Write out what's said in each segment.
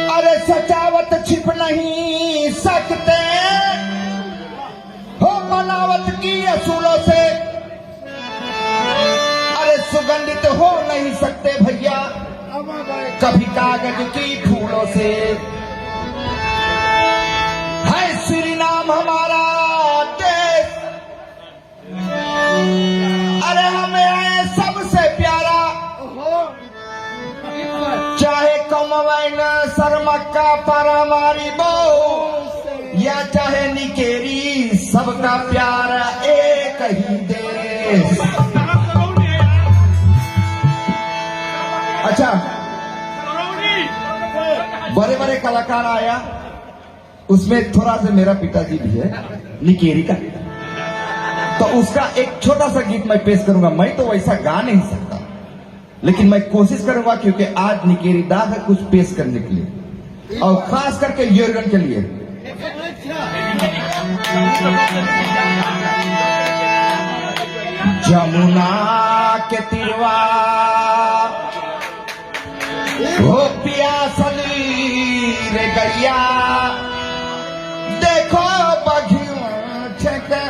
अरे सजावट छिप नहीं सकते हो बनावट की असूलों से, अरे सुगंधित हो नहीं सकते भैया कभी कागज की फूलों से। है श्री नाम हमारा देश, अरे हमें है सबसे प्यारा, चाहे कमवैन सरमक्का परमारी बो या चाहे निकेरी, सबका प्यार एक ही देश। अच्छा, बड़े बड़े कलाकार आया, उसमें थोड़ा सा मेरा पिताजी भी है निकेरी का, तो उसका एक छोटा सा गीत मैं पेश करूंगा। मैं तो वैसा गा नहीं सकता, लेकिन मैं कोशिश करूंगा क्योंकि आज निकेरी दाग है कुछ पेश करने के लिए, और खास करके यूरोन के लिए। जमुना के तिरवा हो प्यासली रे गैया, देखो बघिया छके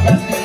गलती